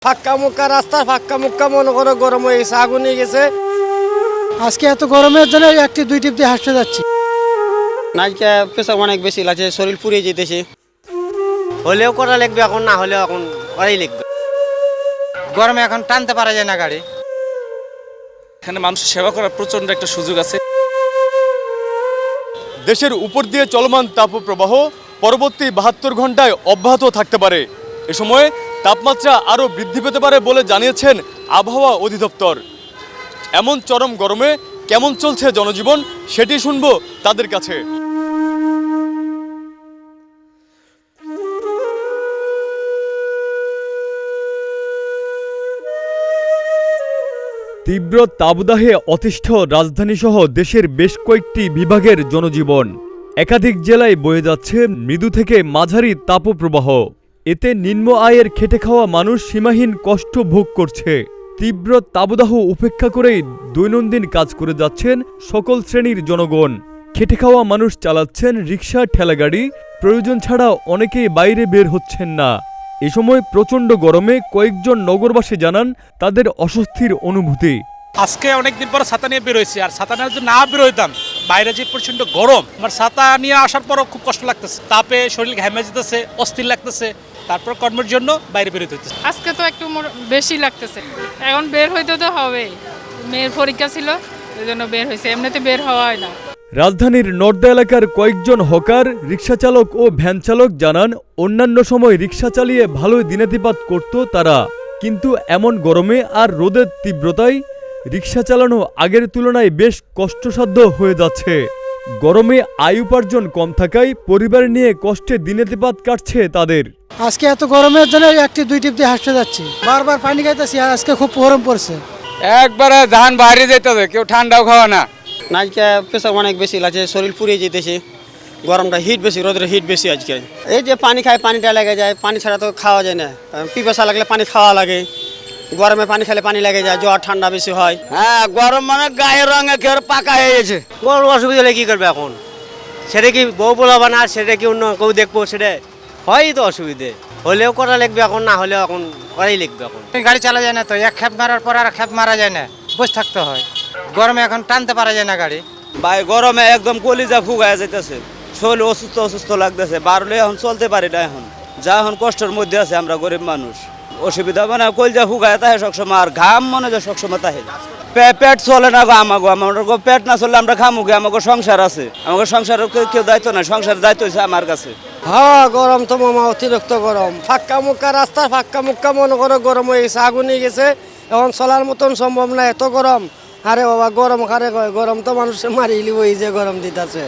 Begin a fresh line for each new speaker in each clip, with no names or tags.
ফাঁকা মুক্কা রাস্তা ফাঁকা মুক্কা মনে করো গরম হয়ে গেছে, আগুন হয়ে গেছে।
আজকে এত গরমের জন্য একটি দুই টিপ দিয়ে হাসতে যাচ্ছি।
নাইকা প্রেসার অনেক বেশি লাগছে, শরীর পুড়িয়ে যেতেছে। হলেও করা লাগবে, এখন না হলেও এখন করাই লাগবে।
গরমে এখন টানতে পারা যায় না গাড়ি।
এখানে মানুষের সেবা করার প্রচণ্ড একটা সুযোগ আছে।
দেশের উপর দিয়ে চলমান তাপপ্রবাহ পরবর্তী 72 ঘন্টায় অব্যাহত থাকতে পারে। এ সময়ে তাপমাত্রা আরও বৃদ্ধি পেতে পারে বলে জানিয়েছেন আবহাওয়া অধিদপ্তর। এমন চরম গরমে কেমন চলছে জনজীবন সেটি শুনবো তাদের কাছে। তীব্র তাপদাহে অতিষ্ঠ রাজধানীসহ দেশের বেশ কয়েকটি বিভাগের জনজীবন। একাধিক জেলায় বয়ে যাচ্ছে মৃদু থেকে মাঝারি তাপপ্রবাহ। এতে নিম্ন আয়ের খেটে খাওয়া মানুষ সীমাহীন কষ্ট ভোগ করছে। তীব্র তাপদাহ উপেক্ষা করেই দৈনন্দিন কাজ করে যাচ্ছেন সকল শ্রেণীর জনগণ। খেটে খাওয়া মানুষ চালাচ্ছেন রিকশা, ঠেলাগাড়ি। প্রয়োজন ছাড়া অনেকেই বাইরে বের হচ্ছেন না। এ সময় প্রচণ্ড গরমে কয়েকজন নগরবাসী জানান তাদের অস্বস্তির অনুভূতি।
আজকে অনেকদিন পর ছাতা নিয়ে বেরোইছি, আর ছাতা নিয়ে যদি না বেরোইতাম, বাইরে যে প্রচন্ড গরম, আমার ছাতা নিয়ে আসার পরও খুব কষ্ট লাগতেছে। তাপে শরীর ঘেমে যেতেছে, অস্থির লাগতেছে। তারপর কর্মের জন্য বাইরে বেরোতে হচ্ছে।
আজকে তো একটু বেশি লাগতেছে, এখন বের হইতে তো হবে। মেয়ের পরীক্ষা ছিল, ওই জন্য বের হয়েছে, এমনিতে বের হওয়া হয় না।
রাজধানীর নর্দা এলাকার কয়েকজন হকার, রিকশা চালক ও ভ্যান চালক জানান অন্যান্য সময় রিকশা চালিয়ে ভালোই দিনাতিপাত করত তারা, কিন্তু এমন গরমে আর রোদের তীব্রতায় রিকশা চালানো আগের তুলনায় বেশ কষ্টসাধ্য হয়ে যাচ্ছে। গরমে আয় উপার্জন কম থাকায় পরিবার নিয়ে কষ্টে দিনাতিপাত কাটছে তাদের।
আজকে এত গরমের জন্য একটি দুই টিপ দিয়ে হাসতে যাচ্ছি। বারবার পানি খাইতেছি, আর আজকে খুব গরম পড়ছে।
একবারে ধান বাইরে যেতে হবে, কেউ ঠান্ডাও খাওয়া না।
নাইকা প্রেসার অনেক বেশি লাগছে, শরীর পুড়িয়ে যেতেছে। গরমটা হিট বেশি, রোদের হিট বেশি আজকে। এই যে পানি খায়, পানিটা লেগে যায়। পানি ছাড়া তো খাওয়া যায় না। পিপাসা লাগলে পানি খাওয়া লাগে। গরমে পানি খেলে পানি লেগে যায়, জ্বর ঠান্ডা বেশি হয়।
হ্যাঁ, গরম মানে গায়ের রঙে কেউ পাকা হয়ে গেছে।
বড় অসুবিধা হলে কী করবে এখন? সেটা কি বউ বলাবা না, সেটা কি অন্য কেউ দেখবো? সেটা হয়ই তো অসুবিধে। হলেও করা লাগবে, এখন না হলেও এখন করাই লাগবে। এখন
গাড়ি চালা যায় না তো, এক খেপ মারার পর আর খেপ মারা যায় না, বসে থাকতে হয়। গরমে এখন টানতে পারা যায় না গাড়ি।
ভাই গরমে একদম কলিজা ফুগায় যাইতেছে, শরীর অসুস্থ অসুস্থ লাগতেছে। বারলে এখন চলতে পারি না, এখন যা এখন কষ্টের মধ্যে আছে আমরা গরিব মানুষ। অসুবিধা মানে কলিজা ফুগায় তাহে সবসময়, আর ঘাম মনে যায় সবসময় তাহে। পেট চলে না গো আমাগো, আমার পেট না চললে আমরা খামুকে। আমাকে সংসার আছে, আমাকে সংসারের কেউ দায়িত্ব নাই, সংসারের দায়িত্ব হচ্ছে আমার কাছে।
হ্যাঁ, গরম তো মামা, অতিরিক্ত গরম। ফাঁকা মুক্কা রাস্তা ফাঁকা মুক্কা মনে করো গরম হয়ে গেছে, আগুন হয়ে গেছে। এখন চলার মতন সম্ভব না, এত গরম। আরে বাবা, গরম খারে কয়, গরম তো মানুষের মারিলি ওই যে গরম দিতেছে।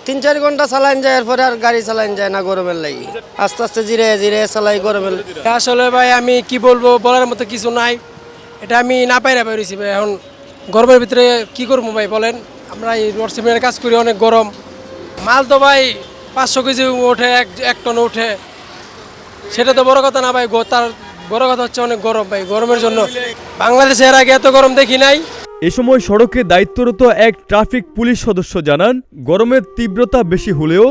3-4 ঘন্টা চালাইন যায়, এরপরে আর গাড়ি চালাইন যায় না গরমের লাগি। আস্তে আস্তে জিরে জিরে চালাই গরমের।
আসলে ভাই আমি কি বলবো, বলার মতো কিছু নাই। এটা আমি না পাইরা পাইছি ভাই। এখন গরমের ভিতরে কি করবো ভাই বলেন? আমরা এই রোড সিমেন্টের কাজ করি, অনেক গরম। মাল তো ভাই 500 কেজি ওঠে, 1 টন ওঠে। সেটা তো বড় কথা না ভাই, তার বড় কথা হচ্ছে অনেক গরম ভাই। গরমের জন্য বাংলাদেশে এর আগে এত গরম দেখি নাই।
এ সময় সড়কে দায়িত্বরত এক ট্রাফিক পুলিশ সদস্য জানান গরমের তীব্রতা বেশি হলেও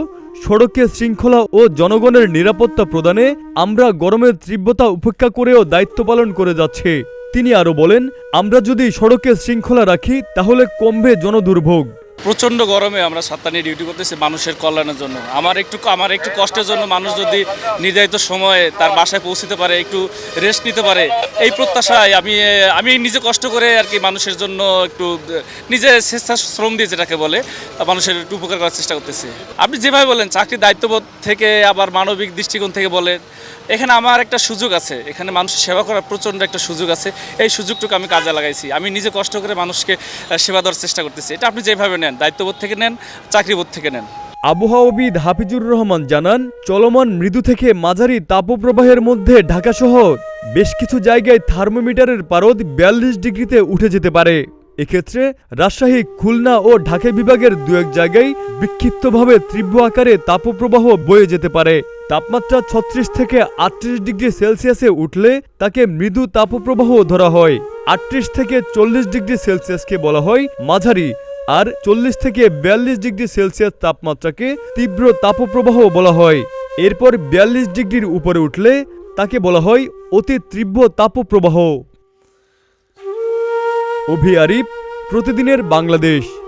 সড়কে শৃঙ্খলা ও জনগণের নিরাপত্তা প্রদানে আমরা গরমের তীব্রতা উপেক্ষা করেও দায়িত্ব পালন করে যাচ্ছে। তিনি আরো বলেন, আমরা যদি সড়কে শৃঙ্খলা রাখি তাহলে কমবে জনদুর্ভোগ।
প্রচণ্ড গরমে আমরা ছাতা নিয়ে ডিউটি করতেছি মানুষের কল্যাণের জন্য। আমার একটু কষ্টের জন্য মানুষ যদি নির্ধারিত সময়ে তার বাসায় পৌঁছতে পারে, একটু রেস্ট নিতে পারে, এই প্রত্যাশায় আমি নিজে কষ্ট করে আর কি মানুষের জন্য একটু নিজে স্বেচ্ছা শ্রম দিয়ে যেটাকে বলে মানুষের একটু উপকার করার চেষ্টা করতেছি। আপনি যেভাবে বলেন চাকরির দায়িত্ববোধ থেকে, আবার মানবিক দৃষ্টিকোণ থেকে বলেন, এখানে আমার একটা সুযোগ আছে। এখানে মানুষের সেবা করার প্রচণ্ড একটা সুযোগ আছে। এই সুযোগটুকু আমি কাজে লাগাইছি। আমি নিজে কষ্ট করে মানুষকে সেবা দেওয়ার চেষ্টা করতেছি। এটা আপনি যেভাবে নেন, দায়িত্ববোধ থেকে নেন, চাকরিবোধ থেকে নেন।
আবহাওয়াবিদ হাফিজুর রহমান জানান চলমান মৃদু থেকে মাঝারি তাপপ্রবাহের মধ্যে ঢাকাসহ বেশ কিছু জায়গায় থার্মোমিটারের পারদ 42 ডিগ্রিতে উঠে যেতে পারে। এক্ষেত্রে রাজশাহী, খুলনা ও ঢাকা বিভাগের 2-1 জায়গায় বিক্ষিপ্তভাবে তীব্র আকারে তাপপ্রবাহ বয়ে যেতে পারে। তাপমাত্রা 36 থেকে 38 ডিগ্রি সেলসিয়াসে উঠলে তাকে মৃদু তাপপ্রবাহ ধরা হয়। 38 থেকে 40 ডিগ্রি সেলসিয়াসকে বলা হয় মাঝারি, আর 40 থেকে 42 ডিগ্রি সেলসিয়াস তাপমাত্রাকে তীব্র তাপপ্রবাহ বলা হয়। এরপর 42 ডিগ্রির উপরে উঠলে তাকে বলা হয় অতি তীব্র তাপপ্রবাহ। অভি আরিফ, প্রতিদিনের বাংলাদেশ।